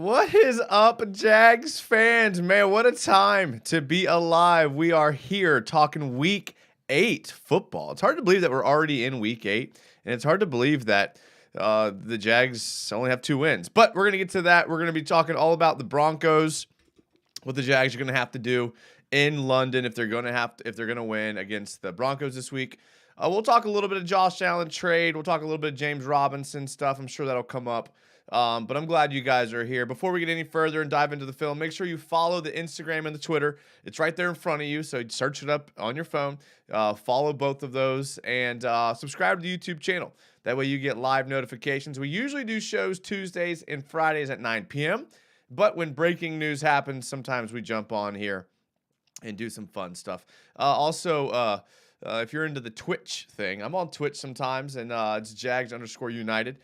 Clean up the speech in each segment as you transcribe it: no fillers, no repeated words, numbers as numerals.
What is up, Jags fans? Man, what a time to be alive. We are here talking week 8 football. It's hard to believe that we're already in week 8, and it's hard to believe that the Jags only have 2 wins. But we're going to get to that. We're going to be talking all about the Broncos, what the Jags are going to have to do in London if they're going to win against the Broncos this week. We'll talk a little bit of Josh Allen trade. We'll talk a little bit of James Robinson stuff. I'm sure that'll come up. But I'm glad you guys are here. Before we get any further and dive into the film, make sure you follow the Instagram and the Twitter. It's right there in front of you, so search it up on your phone. Follow both of those, and subscribe to the YouTube channel. That way you get live notifications. We usually do shows Tuesdays and Fridays at 9 p.m., but when breaking news happens, sometimes we jump on here and do some fun stuff. Also, if you're into the Twitch thing, I'm on Twitch sometimes, and it's Jags_United.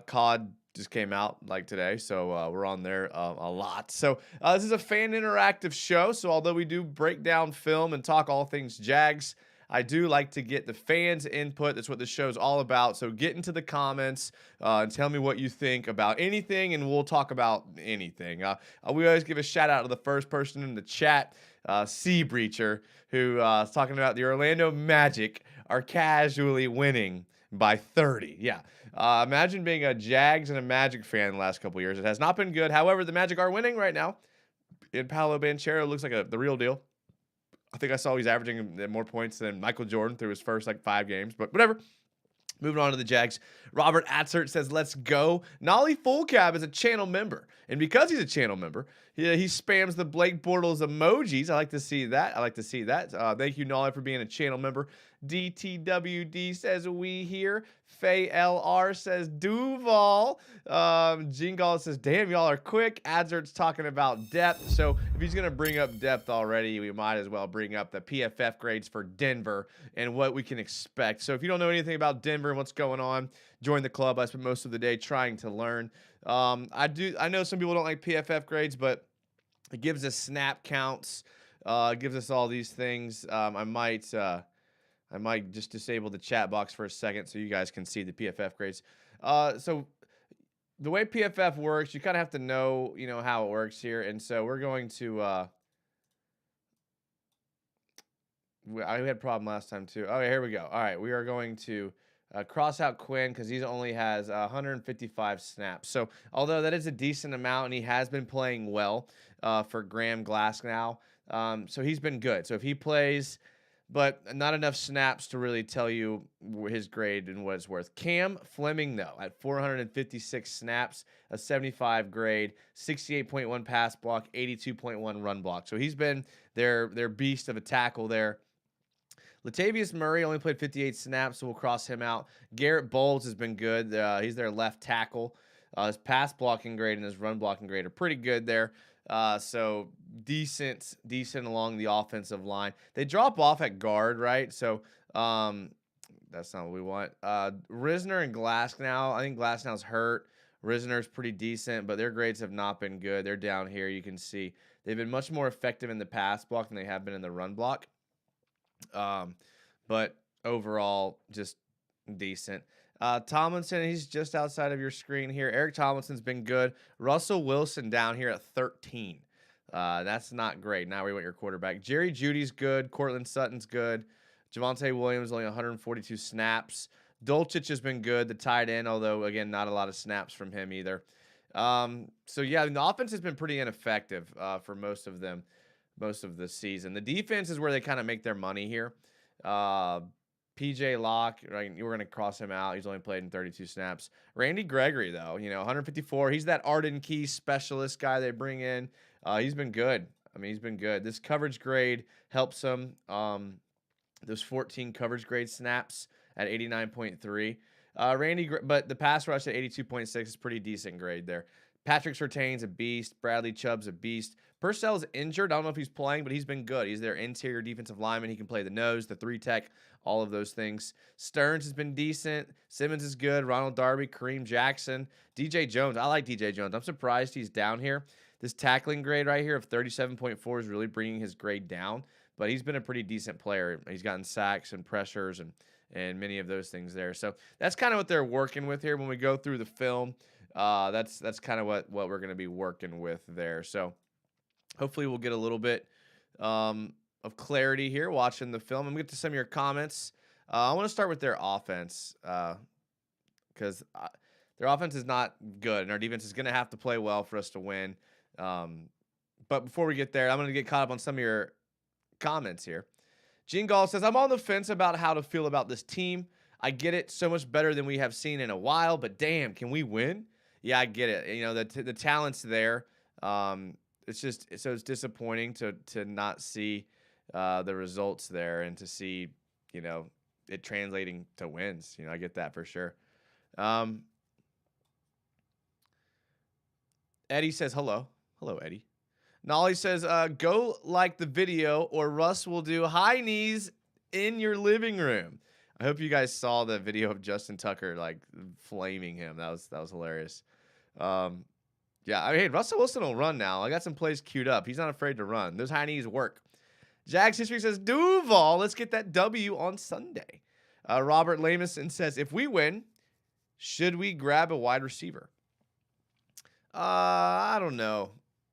COD just came out like today, so we're on there a lot. So this is a fan interactive show, so although we do break down film and talk all things Jags, I do like to get the fans' input. That's what this show is all about. So get into the comments and tell me what you think about anything, and we'll talk about anything. We always give a shout out to the first person in the chat, Sea Breacher, who is talking about the Orlando Magic are casually winning by 30. Yeah. Imagine being a Jags and a Magic fan the last couple years. It has not been good. However, the Magic are winning right now. And Paolo Banchero looks like the real deal. I think I saw he's averaging more points than Michael Jordan through his first 5 games, but whatever. Moving on to the Jags. Robert Atzert says, let's go. Nolly Fullcab is a channel member. And because he's a channel member, he spams the Blake Bortles emojis. I like to see that. Thank you, Nolly, for being a channel member. DTWD says, we here. Faye LR says, Duval. Jingal says, damn, y'all are quick. Adzert's talking about depth. So if he's going to bring up depth already, we might as well bring up the PFF grades for Denver and what we can expect. So if you don't know anything about Denver and what's going on, join the club. I spent most of the day trying to learn. I know some people don't like PFF grades, but it gives us snap counts. Gives us all these things. I might just disable the chat box for a second so you guys can see the PFF grades. So the way PFF works, you kind of have to know, how it works here. And so we're going to we had a problem last time too. Okay, here we go. All right, we are going to cross out Quinn because he only has 155 snaps. So although that is a decent amount, and he has been playing well for Graham Glasgow, so he's been good. So if he plays, but not enough snaps to really tell you his grade and what it's worth. Cam Fleming, though, at 456 snaps, a 75 grade, 68.1 pass block, 82.1 run block. So he's been their beast of a tackle there. Latavius Murray only played 58 snaps, so we'll cross him out. Garrett Bowles has been good. He's their left tackle. His pass blocking grade and his run blocking grade are pretty good there. So decent along the offensive line. They drop off at guard, right? So that's not what we want. Risner and Glasgow. I think Glasgow's hurt. Risner's pretty decent, but their grades have not been good. They're down here. You can see they've been much more effective in the pass block than they have been in the run block. But overall, just decent. Tomlinson, he's just outside of your screen here. Eric Tomlinson's been good. Russell Wilson down here at 13. That's not great. Now we want your quarterback. Jerry Jeudy's good. Cortland Sutton's good. Javonte Williams only 142 snaps. Dulcich has been good, the tight end, although, again, not a lot of snaps from him either. So, yeah, the offense has been pretty ineffective for most of the season. The defense is where they kind of make their money here. PJ Locke, right? We're going to cross him out. He's only played in 32 snaps. Randy Gregory, though, 154. He's that Arden Key specialist guy they bring in. He's been good. He's been good. This coverage grade helps him. Those 14 coverage grade snaps at 89.3. But the pass rush at 82.6 is pretty decent grade there. Patrick Surtain's a beast. Bradley Chubb's a beast. Purcell's injured. I don't know if he's playing, but he's been good. He's their interior defensive lineman. He can play the nose, the 3-tech, all of those things. Stearns has been decent. Simmons is good. Ronald Darby, Kareem Jackson. DJ Jones. I like DJ Jones. I'm surprised he's down here. This tackling grade right here of 37.4 is really bringing his grade down, but he's been a pretty decent player. He's gotten sacks and pressures and many of those things there. So that's kind of what they're working with here when we go through the film. That's kind of what we're going to be working with there. So hopefully we'll get a little bit of clarity here watching the film. I'm going to get to some of your comments. I want to start with their offense because their offense is not good, and our defense is going to have to play well for us to win. But before we get there, I'm going to get caught up on some of your comments here. Gene Gall says, I'm on the fence about how to feel about this team. I get it, so much better than we have seen in a while, but damn, can we win? Yeah, I get it. You know, the talent's there. It's just it's disappointing to not see the results there and to see, you know, it translating to wins. You know, I get that for sure. Eddie says hello. Hello, Eddie. Nolly says, go like the video or Russ will do high knees in your living room. I hope you guys saw the video of Justin Tucker like flaming him. That was hilarious. Yeah, I mean, hey, Russell Wilson will run now. I got some plays queued up. He's not afraid to run. Those high knees work. Jags history says, Duval, let's get that W on Sunday. Robert Lamison says, if we win, should we grab a wide receiver? I don't know.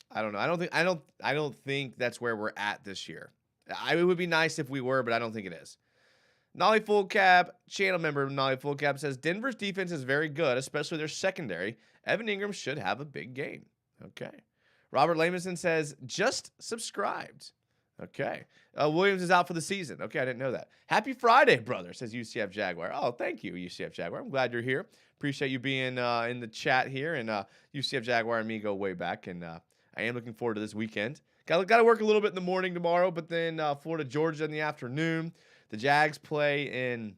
I don't think that's where we're at this year. It would be nice if we were, but I don't think it is. Nolly Full Cap, channel member Nolly Full Cap says Denver's defense is very good, especially their secondary. Evan Ingram should have a big game. Okay. Robert Lamison says just subscribed. Okay. Williams is out for the season. Okay, I didn't know that. Happy Friday, brother, says UCF Jaguar. Oh, thank you, UCF Jaguar. I'm glad you're here. Appreciate you being in the chat here. And UCF Jaguar and me go way back. And I am looking forward to this weekend. Got to work a little bit in the morning tomorrow, but then Florida, Georgia in the afternoon. The Jags play in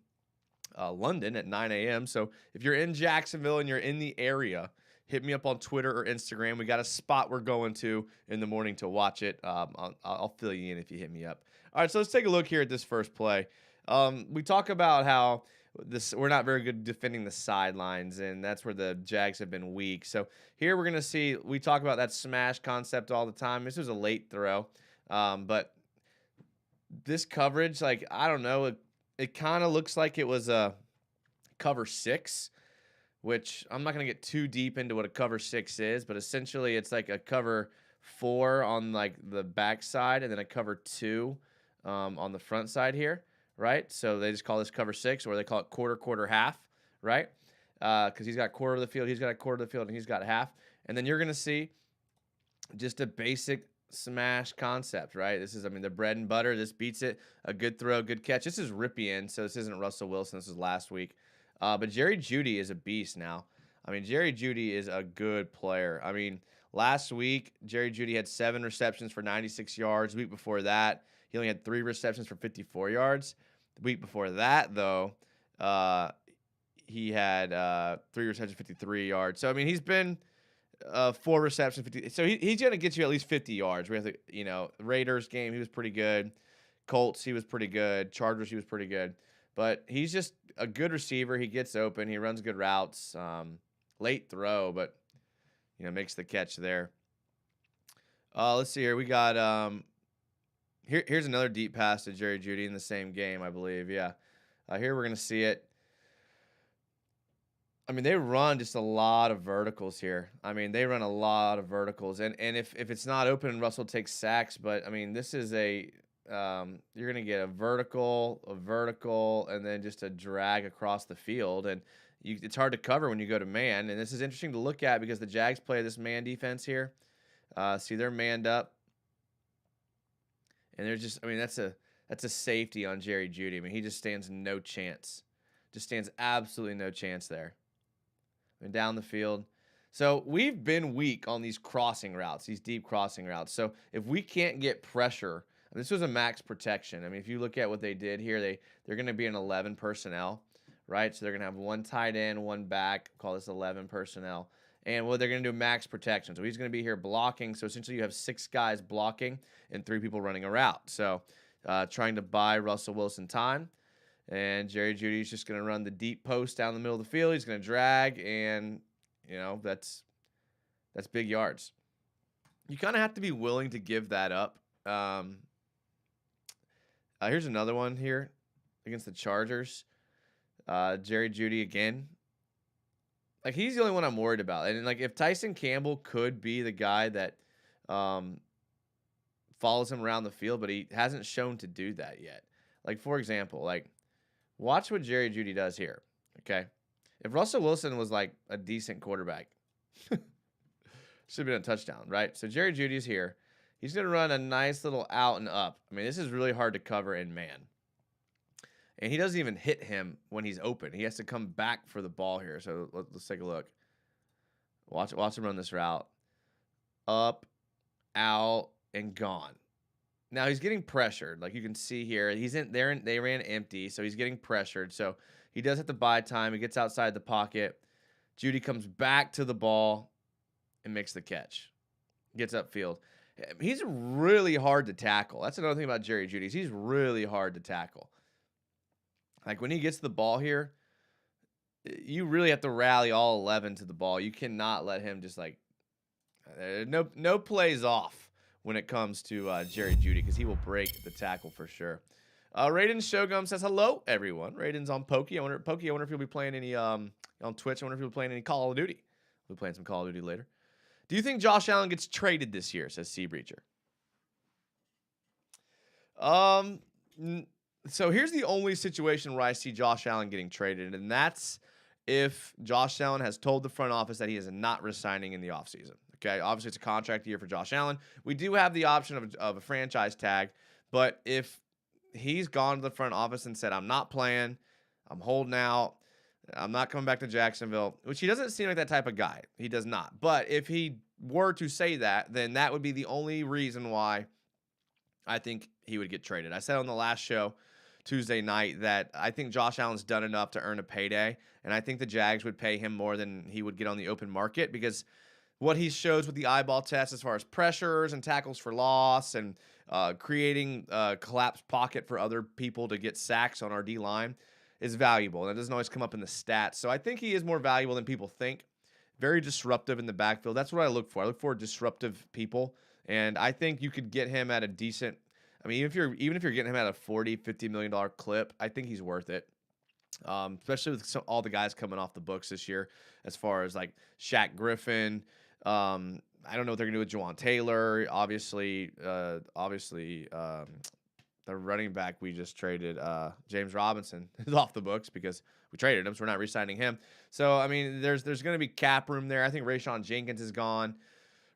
London at 9 a.m. So if you're in Jacksonville and you're in the area, hit me up on Twitter or Instagram. We got a spot we're going to in the morning to watch it. I'll fill you in if you hit me up. All right, so let's take a look here at this first play. We talk about how we're not very good defending the sidelines, and that's where the Jags have been weak. So here we're going to see, we talk about that smash concept all the time. This was a late throw, but this coverage, like, I don't know, it kind of looks like it was a cover 6, which I'm not going to get too deep into what a cover 6 is, but essentially it's like a cover 4 on like the back side and then a cover 2 on the front side here, right? So they just call this cover 6, or they call it quarter, half, right? Because he's got quarter of the field, he's got a quarter of the field, and he's got half. And then you're going to see just a basic smash concept, right? This is, I mean, the bread and butter. This beats it. A good throw, good catch. This is Ripien, so this isn't Russell Wilson. This is last week. But Jerry Jeudy is a beast now. I mean, Jerry Jeudy is a good player. I mean, last week, Jerry Jeudy had 7 receptions for 96 yards. The week before that, he only had 3 receptions for 54 yards. The week before that, though, he had 3 receptions, 53 yards. So, I mean, he's been 4 receptions, 50. So he's going to get you at least 50 yards. We have to, you know, Raiders game, he was pretty good. Colts, he was pretty good. Chargers, he was pretty good. But he's just a good receiver. He gets open. He runs good routes. Late throw, but, you know, makes the catch there. Let's see here. We got here's another deep pass to Jerry Jeudy in the same game, I believe. Yeah. Here we're going to see it. I mean, they run just a lot of verticals here. I mean, they run a lot of verticals. And if it's not open, Russell takes sacks. But, I mean, this is a you're going to get a vertical, and then just a drag across the field. And it's hard to cover when you go to man. And this is interesting to look at because the Jags play this man defense here. See, they're manned up. And they're just, I mean, that's a safety on Jerry Jeudy. I mean, he just stands no chance. Just stands absolutely no chance there. And down the field. So we've been weak on these crossing routes, these deep crossing routes. So if we can't get pressure, this was a max protection. I mean, if you look at what they did here, they're going to be an 11 personnel, right? So they're going to have 1 tight end, 1 back, call this 11 personnel. And what they're going to do, max protection. So he's going to be here blocking. So essentially you have 6 guys blocking and 3 people running a route. So trying to buy Russell Wilson time. And Jerry Jeudy is just going to run the deep post down the middle of the field. He's going to drag, and, you know, that's big yards. You kind of have to be willing to give that up. Here's another one here against the Chargers. Jerry Jeudy again. Like, he's the only one I'm worried about. And, like, if Tyson Campbell could be the guy that follows him around the field, but he hasn't shown to do that yet. Like, for example, like, watch what Jerry Jeudy does here, okay? If Russell Wilson was, like, a decent quarterback, should have been a touchdown, right? So Jerry Judy's here. He's going to run a nice little out and up. I mean, this is really hard to cover in man. And he doesn't even hit him when he's open. He has to come back for the ball here. So let's take a look. Watch him run this route. Up, out, and gone. Now he's getting pressured. Like you can see here, he's in there. They ran empty, so he's getting pressured. So he does have to buy time. He gets outside the pocket. Jeudy comes back to the ball and makes the catch. Gets upfield. He's really hard to tackle. That's another thing about Jerry Jeudy. He's really hard to tackle. Like when he gets the ball here, you really have to rally all 11 to the ball. You cannot let him just like no plays off when it comes to Jerry Jeudy because he will break the tackle for sure. Raiden Shogum says hello everyone. Raiden's on Pokey. I wonder if he'll be playing any on Twitch. I wonder if he'll be playing any Call of Duty. We'll be playing some Call of Duty later. Do you think Josh Allen gets traded this year? Says Sea Breacher. So here's the only situation where I see Josh Allen getting traded, and that's if Josh Allen has told the front office that he is not resigning in the offseason. Okay, obviously it's a contract year for Josh Allen. We do have the option of a franchise tag, but if he's gone to the front office and said, I'm not playing, I'm holding out, I'm not coming back to Jacksonville, which he doesn't seem like that type of guy. He does not. But if he were to say that, then that would be the only reason why I think he would get traded. I said on the last show Tuesday night that I think Josh Allen's done enough to earn a payday, and I think the Jags would pay him more than he would get on the open market because what he shows with the eyeball test as far as pressures and tackles for loss and creating a collapsed pocket for other people to get sacks on our D-line is valuable. And it doesn't always come up in the stats. So I think he is more valuable than people think. Very disruptive in the backfield. That's what I look for. I look for disruptive people. And I think you could get him at a decent, I mean, even if you're getting him at a $40-50 million clip, I think he's worth it. Especially with all the guys coming off the books this year, as far as like Shaq Griffin. I don't know what they're gonna do with Juwan Taylor. Obviously, the running back we just traded, James Robinson, is off the books because we traded him, so we're not re-signing him. So I mean, there's going to be cap room there. I think Rayshawn Jenkins is gone.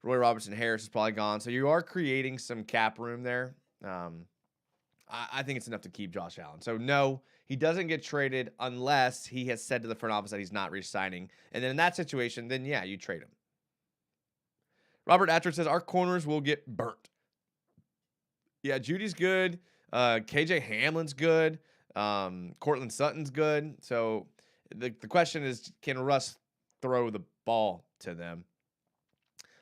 Roy Robertson Harris is probably gone. So you are creating some cap room there. I think it's enough to keep Josh Allen. So no, he doesn't get traded unless he has said to the front office that he's not re-signing. And then in that situation, then yeah, you trade him. Robert Atwood says our corners will get burnt. Yeah, Judy's good. KJ Hamlin's good. Cortland Sutton's good. So the question is, can Russ throw the ball to them?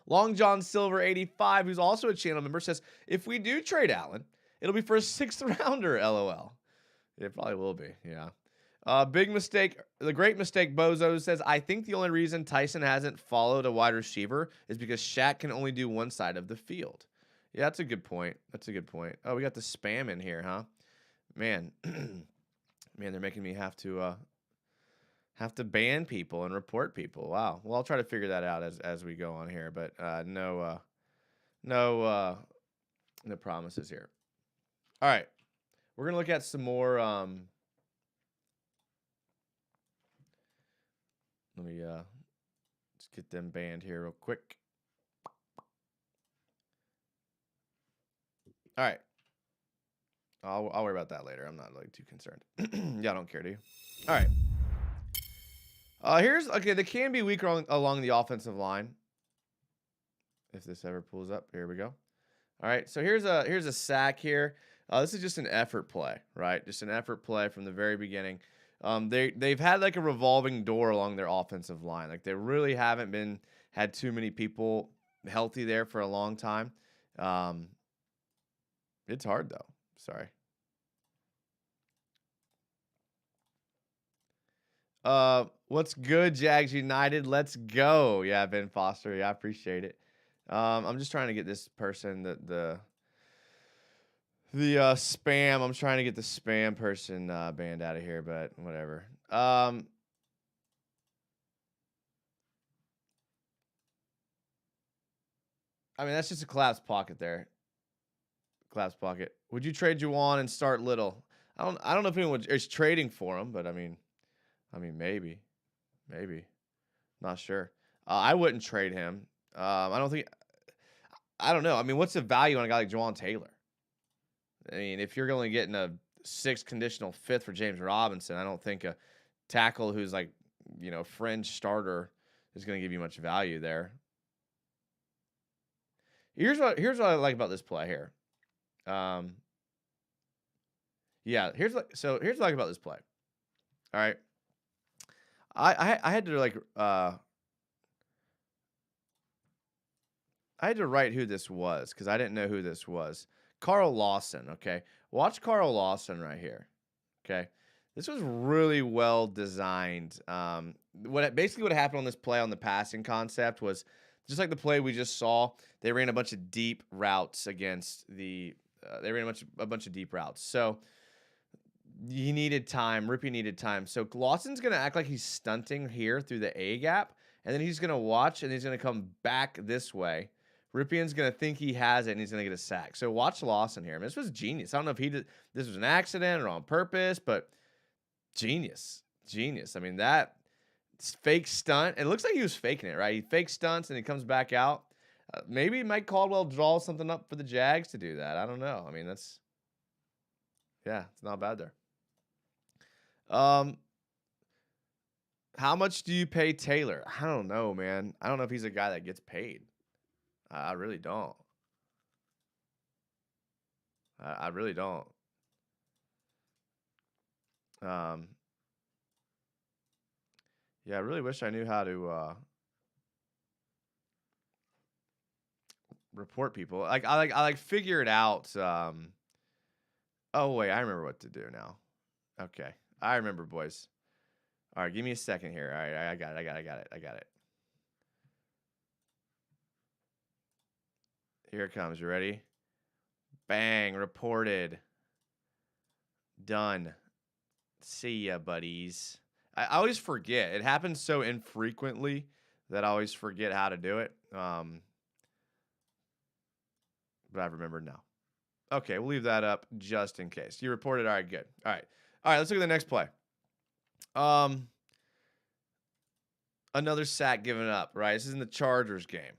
Long John Silver 85, who's also a channel member, says, if we do trade Allen, it'll be for a 6th rounder, LOL. It probably will be, yeah. Big mistake. The great mistake, Bozo says, I think the only reason Tyson hasn't followed a wide receiver is because Shaq can only do one side of the field. Yeah, that's a good point. That's a good point. Oh, we got the spam in here, huh? Man, man, they're making me have to ban people and report people. Wow. Well, I'll try to figure that out as we go on here, but no promises here. All right, we're gonna look at some more. Let me let's get them banned here real quick. All right. I'll worry about that later. I'm not like too concerned. Y'all don't care, do you? All right. Here's okay. They can be weaker along the offensive line. If this ever pulls up, here we go. All right. So here's a sack here. This is just an effort play, right? Just an effort play from the very beginning. They've had like a revolving door along their offensive line. Like they really haven't had too many people healthy there for a long time. It's hard though. Sorry. What's good, Jags United? Let's go. Yeah, Ben Foster. Yeah, I appreciate it. I'm just trying to get this person the spam. I'm trying to get the spam person banned out of here, but whatever. I mean, that's just a collapsed pocket there. Collapsed pocket. Would you trade Juwan and start Little? I don't know if anyone is trading for him, but I mean, maybe. Not sure. I wouldn't trade him. I don't think. I don't know. I mean, what's the value on a guy like Juwan Taylor? I mean, if you're only getting a 6th conditional 5th for James Robinson, I don't think a tackle who's like, fringe starter is going to give you much value there. Here's what I like about this play here. Yeah, here's what I like about this play. All right. I had to I had to write who this was because I didn't know who this was. Carl Lawson, okay? Watch Carl Lawson right here, okay? This was really well designed. Basically what happened on this play on the passing concept was just like the play we just saw. They ran a bunch of deep routes against the. They ran a bunch of deep routes. So he needed time. Rippy needed time. So Lawson's gonna act like he's stunting here through the A gap, and then he's gonna watch and he's gonna come back this way. Ripien's going to think he has it, and he's going to get a sack. So watch Lawson here. I mean, this was genius. I don't know if this was an accident or on purpose, but genius. I mean, that fake stunt. It looks like he was faking it, right? He fake stunts, and he comes back out. Maybe Mike Caldwell draws something up for the Jags to do that. I don't know. I mean, it's not bad there. How much do you pay Taylor? I don't know, man. I don't know if he's a guy that gets paid. I really don't. I really don't. Yeah, I really wish I knew how to report people. I figure it out. Oh wait, I remember what to do now. Okay, I remember, boys. All right, give me a second here. All right, I got it. Here it comes. You ready? Bang, reported. Done. See ya, buddies. I always forget. It happens so infrequently that I always forget how to do it. But I've remembered now. Okay, we'll leave that up just in case. You reported. All right, good. All right, let's look at the next play. Another sack given up, right? This is in the Chargers game.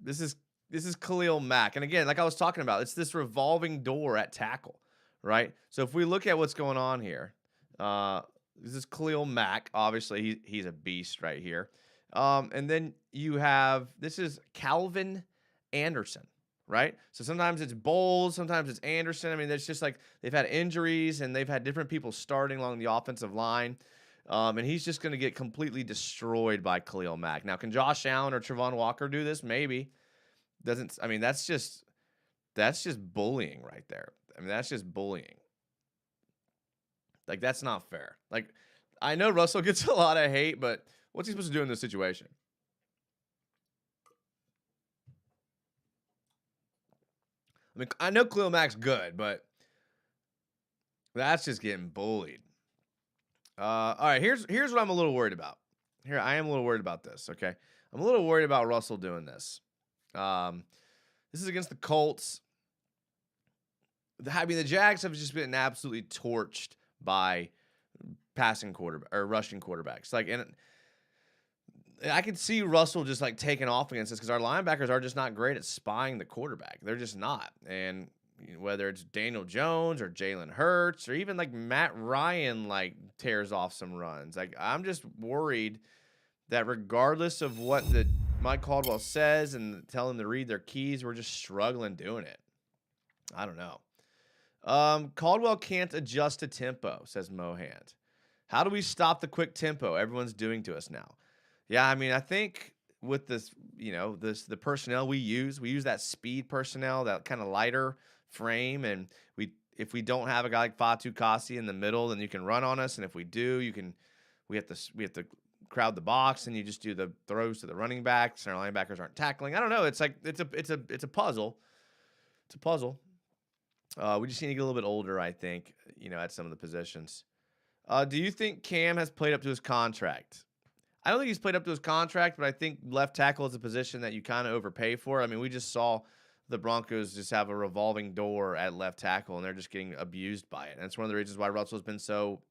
This is Khalil Mack. And again, like I was talking about, it's this revolving door at tackle, right? So if we look at what's going on here, this is Khalil Mack. Obviously, he's a beast right here. And then you have, this is Calvin Anderson, right? So sometimes it's Bowles, sometimes it's Anderson. I mean, there's just like they've had injuries and they've had different people starting along the offensive line. And he's just going to get completely destroyed by Khalil Mack. Now, can Josh Allen or Trevon Walker do this? Maybe. I mean, that's just bullying right there. I mean, that's just bullying. Like, that's not fair. Like, I know Russell gets a lot of hate, but what's he supposed to do in this situation? I mean, I know Khalil Mack's good, but that's just getting bullied. All right, here's what I'm a little worried about. Here, I am a little worried about this, okay? I'm a little worried about Russell doing this. This is against the Colts. I mean, the Jags have just been absolutely torched by passing quarterback or rushing quarterbacks. Like, and I could see Russell just like taking off against this because our linebackers are just not great at spying the quarterback. They're just not. And whether it's Daniel Jones or Jalen Hurts or even like Matt Ryan like tears off some runs. Like, I'm just worried that regardless of what the Mike Caldwell says and tell them to read their keys, we're just struggling doing it. I don't know. Caldwell can't adjust to tempo, says Mohand. How do we stop the quick tempo everyone's doing to us now? Yeah, I mean, I think with this, the personnel we use that speed personnel, that kind of lighter frame, and if we don't have a guy like Fatu Kasi in the middle, then you can run on us, and if we do, we have to crowd the box, and you just do the throws to the running backs, and our linebackers aren't tackling. I don't know. It's like it's a puzzle. It's a puzzle. We just need to get a little bit older, I think, at some of the positions. Do you think Cam has played up to his contract? I don't think he's played up to his contract, but I think left tackle is a position that you kind of overpay for. I mean, we just saw the Broncos just have a revolving door at left tackle, and they're just getting abused by it. And that's one of the reasons why Russell's been so,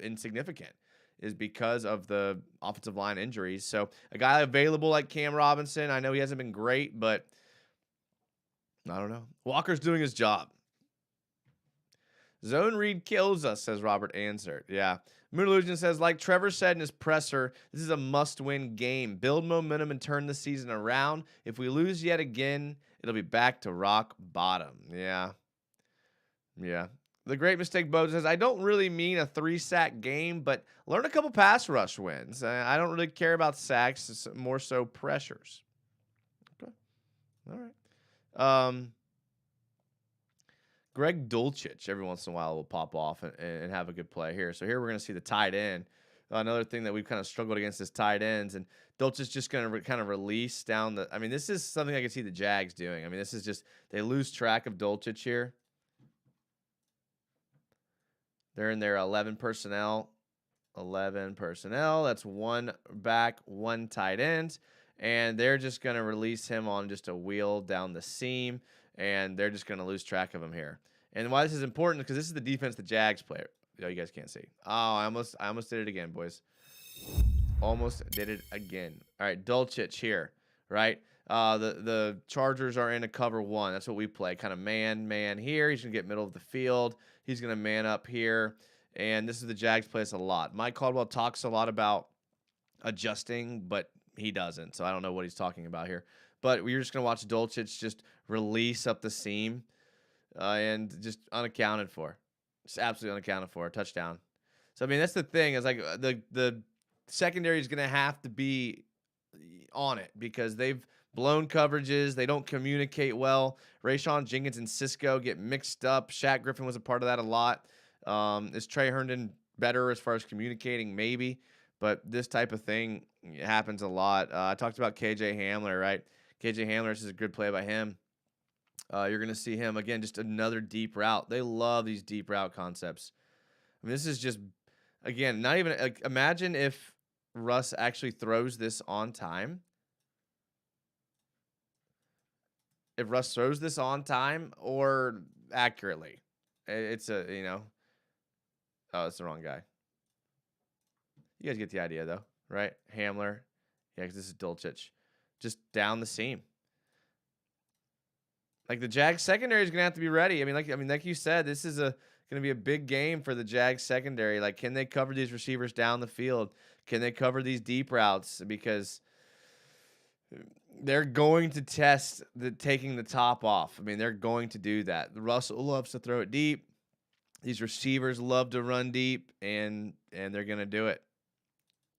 insignificant, is because of the offensive line injuries. So a guy available like Cam Robinson, I know he hasn't been great, but I don't know. Walker's doing his job. Zone read kills us, says Robert Ansert. Yeah. Moon Illusion says, like Trevor said in his presser, this is a must-win game. Build momentum and turn the season around. If we lose yet again, it'll be back to rock bottom. Yeah. Yeah. The Great Mistake Bo says, I don't really mean a 3-sack game, but learn a couple pass rush wins. I don't really care about sacks, it's more so pressures. Okay. All right. Greg Dulcich every once in a while will pop off and have a good play here. So here we're going to see the tight end. Another thing that we've kind of struggled against is tight ends, and Dulcich just going to kind of release down the. I mean, this is something I can see the Jags doing. I mean, this is just they lose track of Dulcich here. They're in their 11 personnel. 11 personnel. That's one back, one tight end, and they're just going to release him on just a wheel down the seam, and they're just going to lose track of him here. And why this is important is because this is the defense the Jags play. Oh, you guys can't see. Oh, I almost did it again, boys. Almost did it again. All right, Dulcich here, right? The Chargers are in a cover one. That's what we play. Kind of man here. He's going to get middle of the field. He's going to man up here. And this is the Jags play this a lot. Mike Caldwell talks a lot about adjusting, but he doesn't. So I don't know what he's talking about here. But we're just going to watch Dulcich just release up the seam and just unaccounted for. Just absolutely unaccounted for. A touchdown. So, I mean, that's the thing. Is like the secondary is going to have to be on it because they've blown coverages. They don't communicate well. Rayshon Jenkins and Cisco get mixed up. Shaq Griffin was a part of that a lot. Is Trey Herndon better as far as communicating? Maybe. But this type of thing happens a lot. I talked about KJ Hamler, right? KJ Hamler, this is a good play by him. You're going to see him, again, just another deep route. They love these deep route concepts. I mean, this is just, again, not even, like, imagine if Russ actually throws this on time. If Russ throws this on time or accurately. It's a, oh, it's the wrong guy. You guys get the idea, though, right? Hamler. Yeah, because this is Dulcich. Just down the seam. Like, the Jags secondary is going to have to be ready. I mean, like you said, this is going to be a big game for the Jags secondary. Like, can they cover these receivers down the field? Can they cover these deep routes? Because they're going to test taking the top off. I mean, they're going to do that. Russell loves to throw it deep. These receivers love to run deep, and they're going to do it.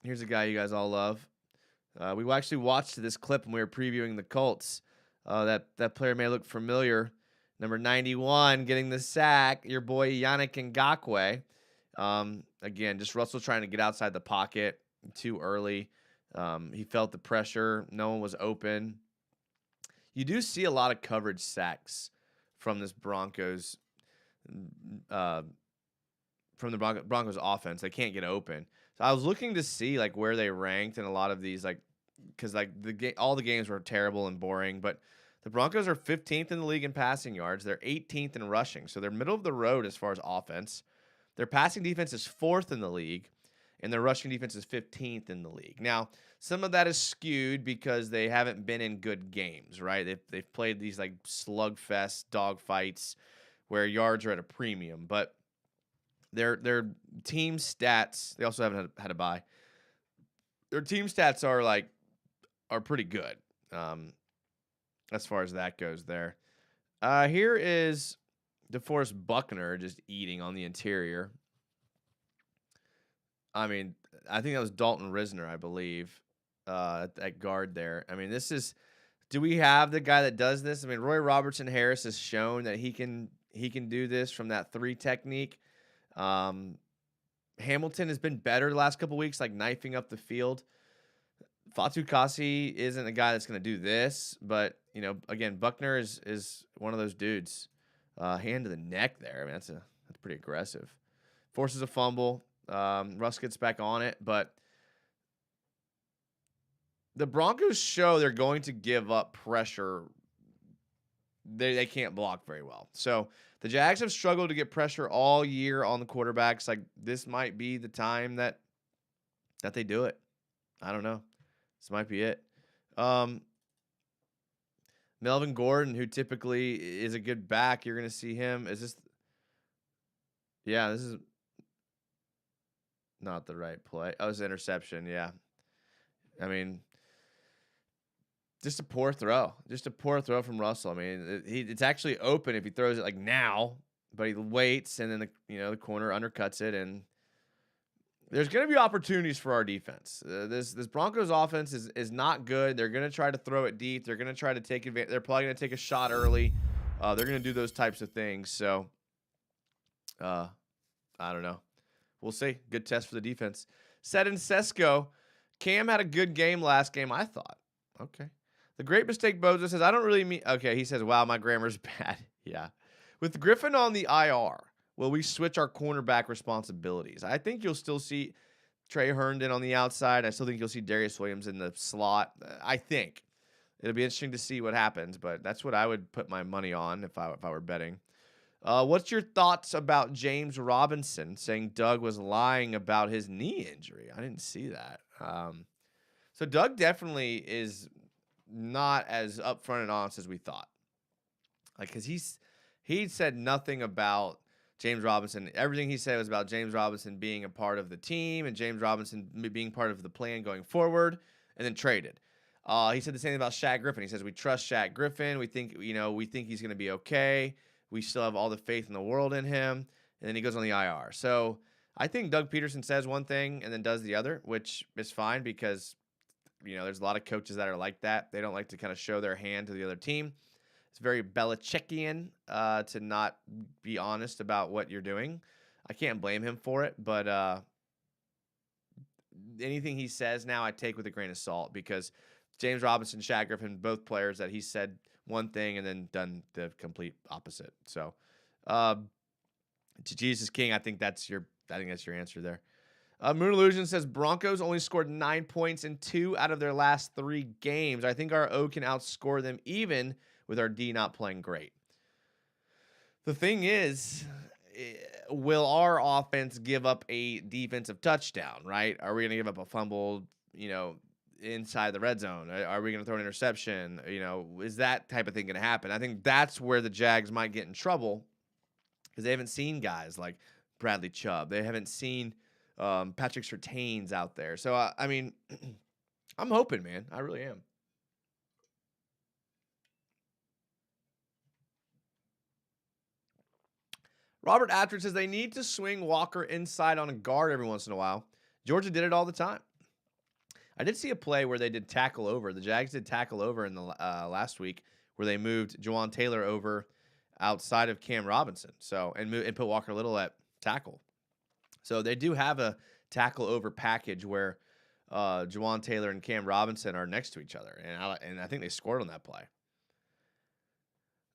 Here's a guy you guys all love. We actually watched this clip when we were previewing the Colts. That player may look familiar. Number 91 getting the sack. Your boy Yannick Ngakoue. Again, just Russell trying to get outside the pocket too early. He felt the pressure. No one was open. You do see a lot of coverage sacks from this Broncos. From the Broncos offense. They can't get open. So I was looking to see like where they ranked in a lot of these, like, because like all the games were terrible and boring, but the Broncos are 15th in the league in passing yards. They're 18th in rushing. So they're middle of the road as far as offense. Their passing defense is 4th in the league, and their rushing defense is 15th in the league. Now, some of that is skewed because they haven't been in good games, right? They've played these like slugfest dog fights where yards are at a premium, but their team stats, they also haven't had a bye. Their team stats are pretty good as far as that goes there. Here is DeForest Buckner just eating on the interior. I mean, I think that was Dalton Risner, I believe, at guard there. I mean, do we have the guy that does this? I mean, Roy Robertson Harris has shown that he can do this from that 3 technique. Hamilton has been better the last couple weeks, like knifing up the field. Fatu Kasi isn't a guy that's going to do this, but again, Buckner is one of those dudes. Hand to the neck there. I mean, that's pretty aggressive. Forces a fumble. Russ gets back on it, but the Broncos show they're going to give up pressure. They can't block very well. So the Jags have struggled to get pressure all year on the quarterbacks. Like, this might be the time that they do it. I don't know. This might be it. Melvin Gordon, who typically is a good back, you're going to see him. Is this? Yeah, this is not the right play. Oh, it's an interception. Yeah. I mean, just a poor throw. Just a poor throw from Russell. I mean, it's actually open if he throws it like now, but he waits, and then the corner undercuts it, and there's going to be opportunities for our defense. This Broncos offense is not good. They're going to try to throw it deep. They're going to try to take advantage. They're probably going to take a shot early. They're going to do those types of things. So, I don't know. We'll see. Good test for the defense. Said in Sesko, Cam had a good game last game, I thought. Okay. The Great Mistake Bozo says, I don't really mean... Okay, he says, wow, my grammar's bad. Yeah. With Griffin on the IR, will we switch our cornerback responsibilities? I think you'll still see Trey Herndon on the outside. I still think you'll see Darius Williams in the slot. I think. It'll be interesting to see what happens, but that's what I would put my money on if I were betting. What's your thoughts about James Robinson saying Doug was lying about his knee injury? I didn't see that. So Doug definitely is not as upfront and honest as we thought. Like, because he said nothing about James Robinson. Everything he said was about James Robinson being a part of the team and James Robinson being part of the plan going forward, and then traded. He said the same thing about Shaq Griffin. He says, we trust Shaq Griffin. We think he's going to be okay. We still have all the faith in the world in him. And then he goes on the IR. So I think Doug Peterson says one thing and then does the other, which is fine because, there's a lot of coaches that are like that. They don't like to kind of show their hand to the other team. It's very Belichickian to not be honest about what you're doing. I can't blame him for it, but anything he says now I take with a grain of salt because James Robinson, Shaq Griffin, both players that he said one thing and then done the complete opposite. So, to Jesus King, I think that's your answer there. Moon Illusion says Broncos only scored 9 points in 2 out of their last 3 games. I think our O can outscore them even with our D not playing great. The thing is, will our offense give up a defensive touchdown, right? Are we going to give up a fumble, inside the red zone? Are we going to throw an interception? Is that type of thing going to happen? I think that's where the Jags might get in trouble because they haven't seen guys like Bradley Chubb. They haven't seen Patrick Surtain's out there. So, I mean, I'm hoping, man. I really am. Robert Atwood says they need to swing Walker inside on a guard every once in a while. Georgia did it all the time. I did see a play where they did tackle over. The Jags did tackle over in the last week where they moved Juwan Taylor over outside of Cam Robinson. So and put Walker Little at tackle. So they do have a tackle over package where Juwan Taylor and Cam Robinson are next to each other, and I think they scored on that play.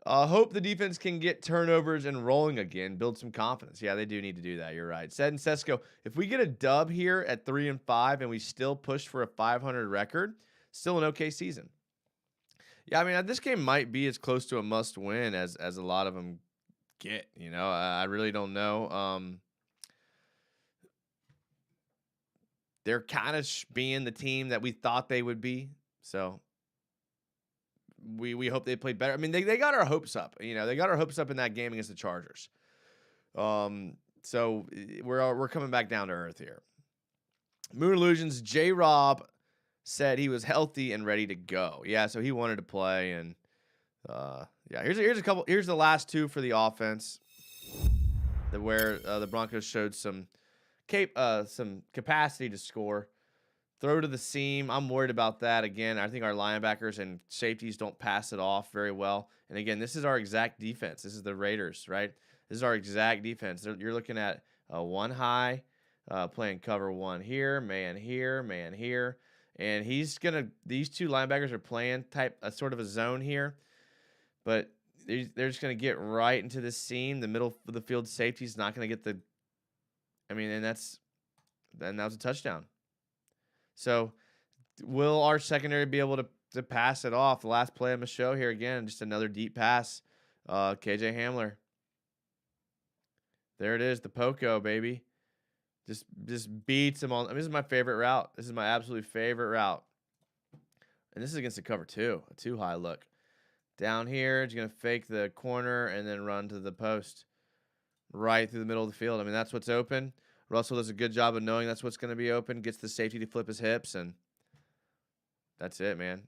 Hope the defense can get turnovers and rolling again, build some confidence. Yeah, they do need to do that. You're right. Said in Sesko, if we get a dub here at 3-5 and we still push for a 500 record, still an okay season. Yeah, I mean, this game might be as close to a must-win as a lot of them get. I really don't know. They're kind of being the team that we thought they would be. So we hope they play better. I mean, they got our hopes up. They got our hopes up in that game against the Chargers. So we're coming back down to earth here. Moon Illusions, J-Rob said he was healthy and ready to go. Yeah, so he wanted to play, and here's a couple. Here's the last two for the offense, where the Broncos showed some capacity to score. Throw to the seam. I'm worried about that. Again, I think our linebackers and safeties don't pass it off very well. And again, this is our exact defense. This is the Raiders, right? This is our exact defense. You're looking at one high, playing cover one here, man here. And these two linebackers are playing a sort of a zone here. But they're just going to get right into this seam. The middle of the field safety is not going to get and that was a touchdown. So will our secondary be able to pass it off? The last play on the show here again, just another deep pass. KJ Hamler. There it is, the Poco, baby. Just beats him on. I mean, this is my favorite route. This is my absolute favorite route. And this is against the cover 2, a too high look. Down here, he's going to fake the corner and then run to the post right through the middle of the field. I mean, that's what's open. Russell does a good job of knowing that's what's going to be open, gets the safety to flip his hips, and that's it, man.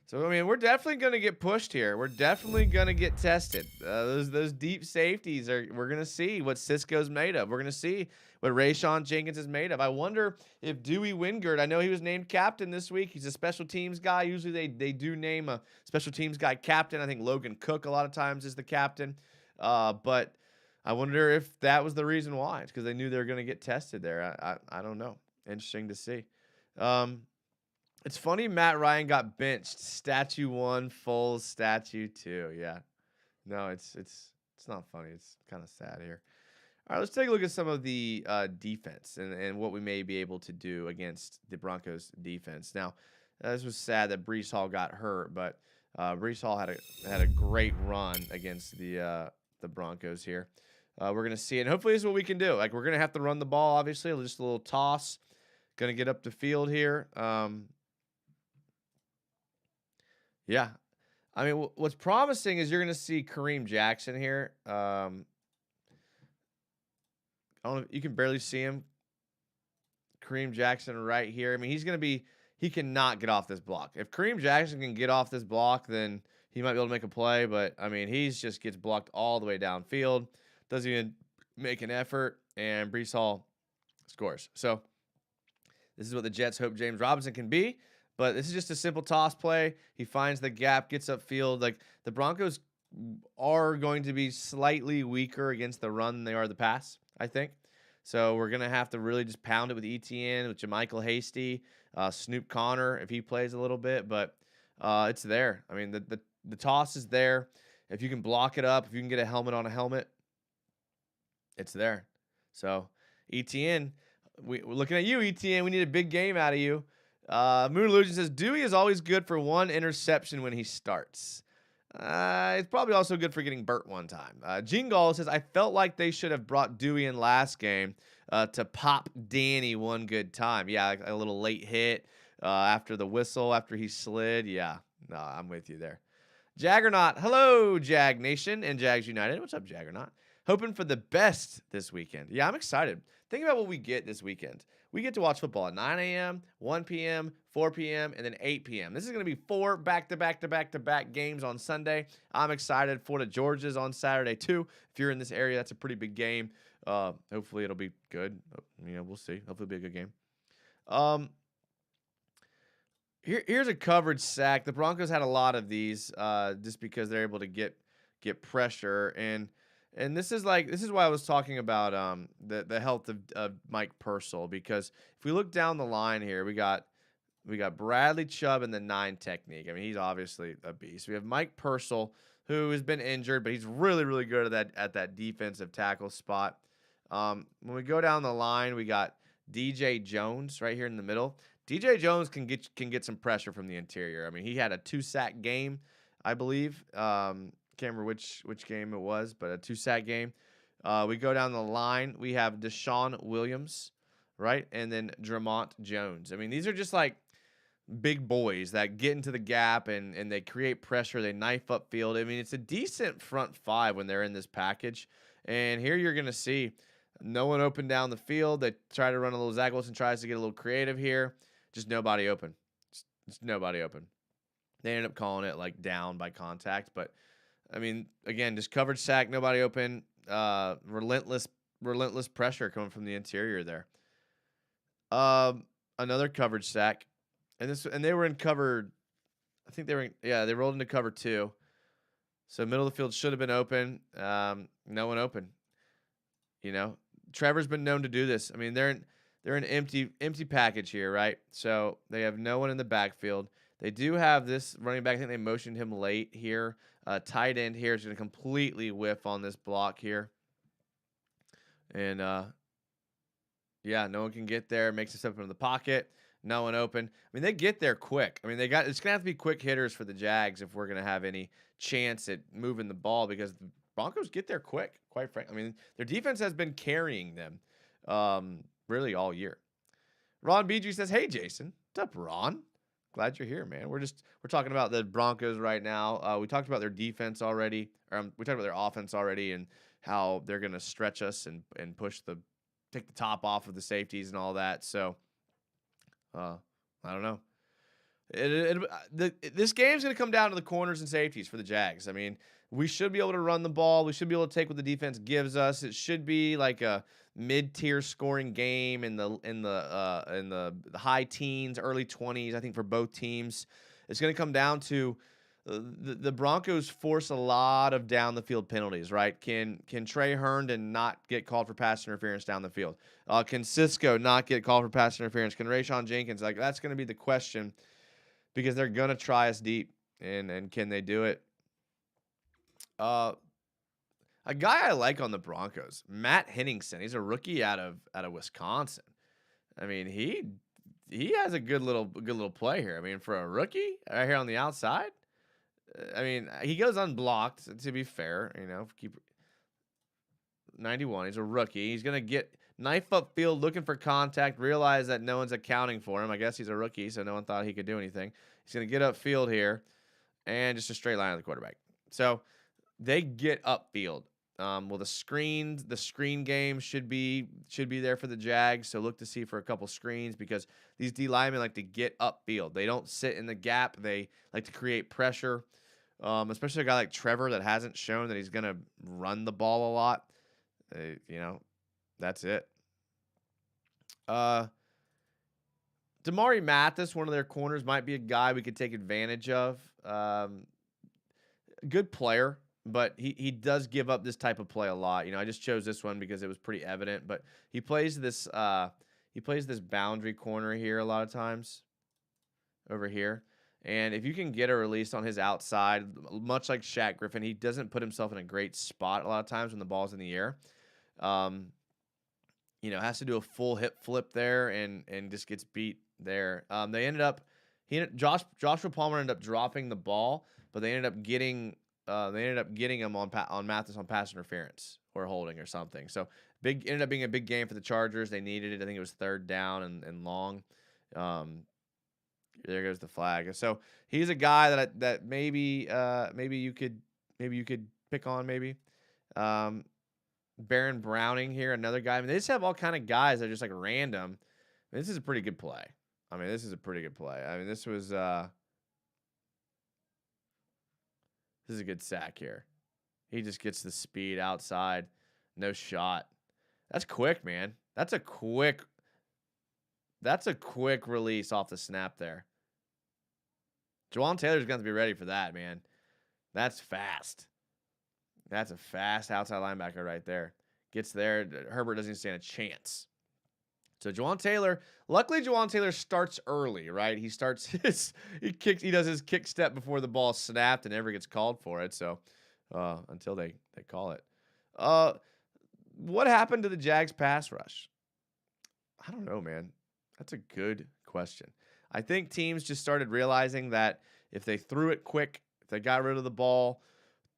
So, I mean, we're definitely going to get pushed here. We're definitely going to get tested. Those deep safeties, we're going to see what Cisco's made of. We're going to see what Rayshawn Jenkins is made of. I wonder if Dewey Wingard, I know he was named captain this week. He's a special teams guy. Usually they do name a special teams guy captain. I think Logan Cook a lot of times is the captain. But I wonder if that was the reason why. It's because they knew they were going to get tested there. I don't know. Interesting to see. It's funny Matt Ryan got benched. Statue 1, Foles, statue 2. Yeah. No, it's not funny. It's kind of sad here. All right, let's take a look at some of the defense and what we may be able to do against the Broncos defense. Now, this was sad that Breece Hall got hurt, but Breece Hall had a great run against the Broncos here. We're going to see it, and hopefully this is what we can do. Like, we're going to have to run the ball, obviously. Just a little toss. Going to get up the field here. Yeah. I mean, what's promising is you're going to see Kareem Jackson here. I don't know, you can barely see him. Kareem Jackson right here. I mean, he cannot get off this block. If Kareem Jackson can get off this block, then he might be able to make a play. But, I mean, he just gets blocked all the way downfield. Doesn't even make an effort. And Breece Hall scores. So, this is what the Jets hope James Robinson can be. But this is just a simple toss play. He finds the gap, gets upfield. Like, the Broncos are going to be slightly weaker against the run than they are the pass, I think. So we're going to have to really just pound it with ETN, with JaMychal Hasty, Snoop Connor if he plays a little bit. But it's there. I mean, the toss is there. If you can block it up, if you can get a helmet on a helmet, it's there. So, ETN, we're looking at you, ETN. We need a big game out of you. Moon Illusion says, Dewey is always good for 1 interception when he starts. It's probably also good for getting burnt one time. Gene Gall says, I felt like they should have brought Dewey in last game to pop Danny one good time. Yeah, like a little late hit after the whistle, after he slid. Yeah, no, I'm with you there. Jaggernaut, hello, Jag Nation and Jags United. What's up, Jaggernaut? Hoping for the best this weekend. Yeah, I'm excited. Think about what we get this weekend. We get to watch football at 9 a.m., 1 p.m., 4 p.m., and then 8 p.m. This is going to be 4 back-to-back games on Sunday. I'm excited. Florida Georgia's on Saturday, too. If you're in this area, that's a pretty big game. Hopefully, it'll be good. We'll see. Hopefully, it'll be a good game. Here's a coverage sack. The Broncos had a lot of these just because they're able to get pressure. And this is why I was talking about the health of Mike Purcell, because if we look down the line here, we got Bradley Chubb in the 9 technique. I mean, he's obviously a beast. We have Mike Purcell, who has been injured, but he's really, really good at that defensive tackle spot. When we go down the line, we got DJ Jones right here in the middle. DJ Jones can get some pressure from the interior. I mean, he had a 2-sack game, I believe. Can't remember which game it was, but a 2-sack game. We go down the line. We have Deshaun Williams, right? And then Dramont Jones. I mean, these are just like big boys that get into the gap and they create pressure. They knife up field. I mean, it's a decent front 5 when they're in this package. And here you're going to see no one open down the field. They try to run a little Zach Wilson tries to get a little creative here. Just nobody open. Just nobody open. They ended up calling it like down by contact, but I mean, again, just coverage sack, nobody open, relentless pressure coming from the interior there. Another coverage sack, and they were in cover. I think they rolled into cover 2. So middle of the field should have been open. No one open. Trevor's been known to do this. I mean, they're an empty package here, right? So they have no one in the backfield. They do have this running back. I think they motioned him late here. Tight end here is going to completely whiff on this block here. And, yeah, no one can get there. Makes a step into the pocket. no one open. I mean, they get there quick. I mean, it's gonna have to be quick hitters for the Jags if we're gonna have any chance at moving the ball because the Broncos get there quick. Quite frankly, I mean, their defense has been carrying them really all year. Ron BG says, "Hey Jason, what's up, Ron? Glad you're here, man. We're talking about the Broncos right now. We talked about their defense already, or we talked about their offense already, and how they're gonna stretch us and take the top off of the safeties and all that. So, I don't know. This game's going to come down to the corners and safeties for the Jags. I mean, we should be able to run the ball. We should be able to take what the defense gives us. It should be like a mid-tier scoring game in the high teens, early 20s. I think for both teams, it's going to come down to the Broncos force a lot of down the field penalties. Right? Can Trey Herndon not get called for pass interference down the field? Can Cisco not get called for pass interference? Can Rayshon Jenkins? Like that's going to be the question. Because they're going to try us deep, and can they do it? A guy I like on the Broncos, Matt Henningsen. He's a rookie out of Wisconsin. I mean, he has a good little play here. I mean, for a rookie right here on the outside, I mean, he goes unblocked. To be fair, keep 91. He's a rookie. He's gonna get knife upfield, looking for contact. Realize that no one's accounting for him. I guess he's a rookie, so no one thought he could do anything. He's gonna get upfield here, and just a straight line of the quarterback. So they get upfield. Well, the screen game should be there for the Jags. So look to see for a couple screens because these D linemen like to get upfield. They don't sit in the gap. They like to create pressure. Especially a guy like Trevor that hasn't shown that he's gonna run the ball a lot. That's it. Damari Mathis, one of their corners, might be a guy we could take advantage of. Good player, but he does give up this type of play a lot. I just chose this one because it was pretty evident. But he plays this boundary corner here a lot of times over here. And if you can get a release on his outside, much like Shaq Griffin, he doesn't put himself in a great spot a lot of times when the ball's in the air. Has to do a full hip flip there and just gets beat there. Joshua Palmer ended up dropping the ball, but they ended up getting him on Mathis on pass interference or holding or something. So ended up being a big game for the Chargers. They needed it. I think it was third down and long. There goes the flag. So he's a guy that maybe you could pick on maybe. Baron Browning here, another guy. I mean, they just have all kind of guys that are just like random. This is a pretty good play. This is a good sack here. He just gets the speed outside. No shot. That's quick, man. That's a quick release off the snap there. Juwan Taylor's going to be ready for that, man. That's fast. That's a fast outside linebacker right there. Gets there. Herbert doesn't even stand a chance. So luckily Juwan Taylor starts early, right? He does his kick step before the ball snapped and never gets called for it. So until they call it. What happened to the Jags pass rush? I don't know, man. That's a good question. I think teams just started realizing that if they threw it quick, if they got rid of the ball,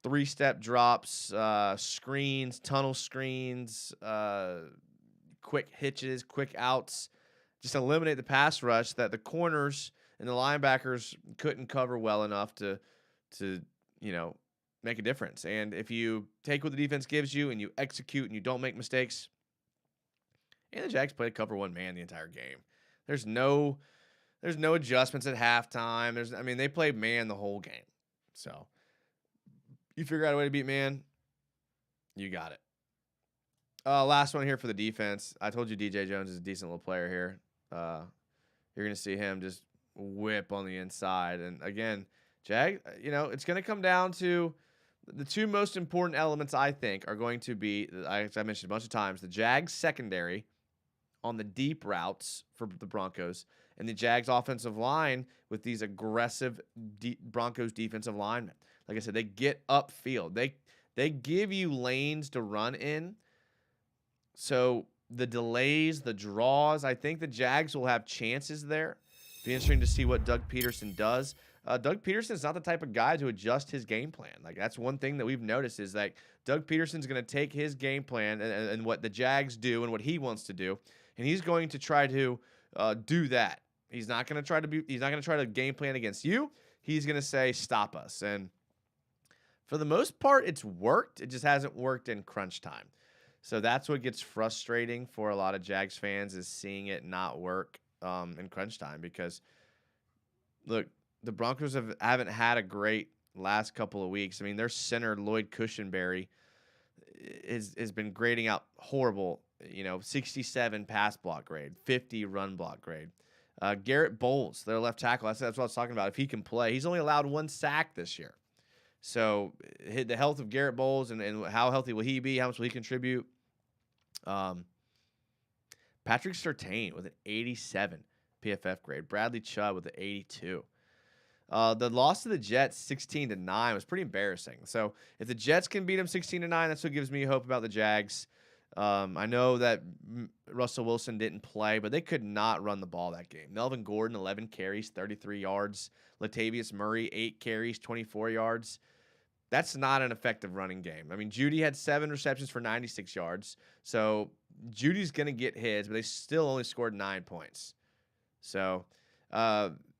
3-step drops, screens, tunnel screens, quick hitches, quick outs, just eliminate the pass rush that the corners and the linebackers couldn't cover well enough to make a difference. And if you take what the defense gives you and you execute and you don't make mistakes, and the Jags played cover one man the entire game. There's no adjustments at halftime. They played man the whole game. So you figure out a way to beat man, you got it. Last one here for the defense. I told you DJ Jones is a decent little player here. You're going to see him just whip on the inside. And again, it's going to come down to the two most important elements, I think, are going to be, as I mentioned a bunch of times, the Jags secondary on the deep routes for the Broncos and the Jags offensive line with these aggressive Broncos defensive linemen. Like I said, they get upfield. They give you lanes to run in. So the delays, the draws. I think the Jags will have chances there. Be interesting to see what Doug Peterson does. Doug Peterson's not the type of guy to adjust his game plan. Like, that's one thing that we've noticed is that Doug Peterson's going to take his game plan and what the Jags do and what he wants to do, and he's going to try to do that. He's not going to try to he's not going to try to game plan against you. He's going to say, stop us. And for the most part, it's worked. It just hasn't worked in crunch time. So that's what gets frustrating for a lot of Jags fans, is seeing it not work in crunch time. Because, look, the Broncos haven't had a great last couple of weeks. I mean, their center, Lloyd Cushenberry, has been grading out horrible. 67 pass block grade, 50 run block grade. Garrett Bowles, their left tackle, that's what I was talking about. If he can play, he's only allowed 1 sack this year. So the health of Garrett Bowles and how healthy will he be? How much will he contribute? Patrick Surtain with an 87 PFF grade. Bradley Chubb with an 82. The loss to the Jets 16-9 was pretty embarrassing. So if the Jets can beat them 16-9, that's what gives me hope about the Jags. I know that Russell Wilson didn't play, but they could not run the ball that game. Melvin Gordon, 11 carries, 33 yards. Latavius Murray, 8 carries, 24 yards. That's not an effective running game. I mean, Judy had 7 receptions for 96 yards. So Judy's going to get his, but they still only scored 9 points. So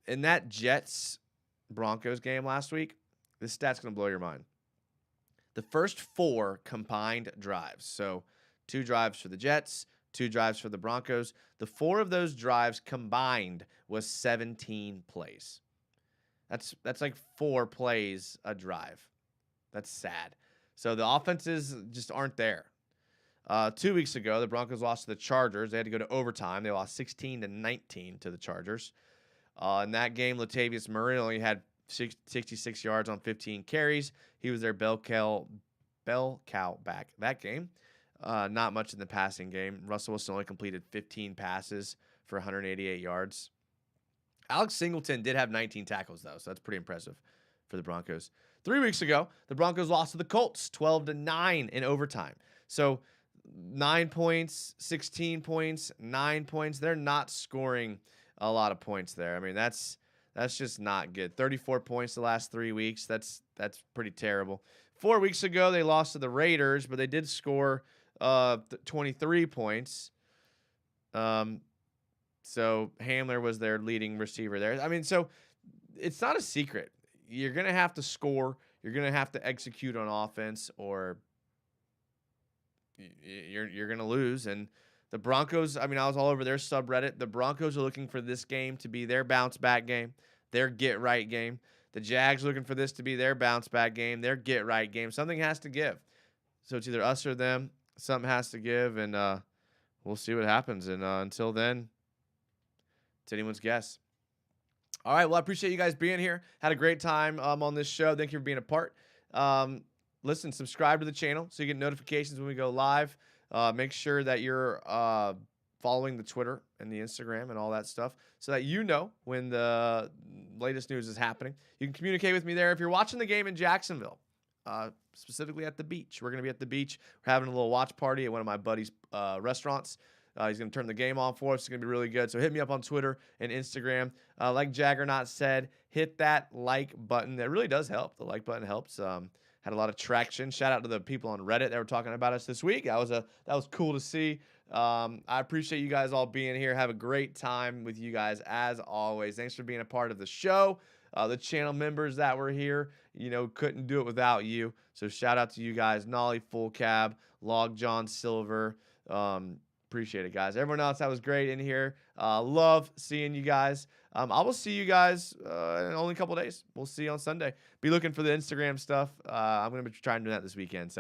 in that Jets-Broncos game last week, this stat's going to blow your mind. The first 4 combined drives. So 2 drives for the Jets, 2 drives for the Broncos. The 4 of those drives combined was 17 plays. That's like 4 plays a drive. That's sad. So the offenses just aren't there. 2 weeks ago, the Broncos lost to the Chargers. They had to go to overtime. They lost 16-19 to the Chargers. In that game, Latavius Murray only had 66 yards on 15 carries. He was their bell cow back that game. Not much in the passing game. Russell Wilson only completed 15 passes for 188 yards. Alex Singleton did have 19 tackles, though, so that's pretty impressive for the Broncos. 3 weeks ago, the Broncos lost to the Colts 12-9 in overtime. So 9 points, 16 points, 9 points. They're not scoring a lot of points there. I mean, that's just not good. 34 points the last 3 weeks. That's pretty terrible. 4 weeks ago, they lost to the Raiders, but they did score 23 points. So Hamler was their leading receiver there. I mean, so it's not a secret. You're going to have to score. You're going to have to execute on offense, or you're going to lose. And the Broncos, I mean, I was all over their subreddit. The Broncos are looking for this game to be their bounce-back game, their get-right game. The Jags looking for this to be their bounce-back game, their get-right game. Something has to give. So it's either us or them. Something has to give, and we'll see what happens. And until then, it's anyone's guess. All right, well, I appreciate you guys being here. Had a great time on this show. Thank you for being a part. Listen, subscribe to the channel so you get notifications when we go live. Make sure that you're following the Twitter and the Instagram and all that stuff so that you know when the latest news is happening. You can communicate with me there. If you're watching the game in Jacksonville, specifically at the beach, we're going to be at the beach. We're having a little watch party at one of my buddies' restaurants. He's going to turn the game on for us. It's going to be really good. So hit me up on Twitter and Instagram. Like Jaggernaut said, hit that like button. That really does help. The like button helps. Had a lot of traction. Shout out to the people on Reddit that were talking about us this week. That was cool to see. I appreciate you guys all being here. Have a great time with you guys as always. Thanks for being a part of the show. The channel members that were here, couldn't do it without you. So shout out to you guys. Nolly Full Cab, Log John Silver. Appreciate it, guys. Everyone else, that was great in here. Love seeing you guys. I will see you guys in only a couple days. We'll see you on Sunday. Be looking for the Instagram stuff. I'm going to be trying to do that this weekend. So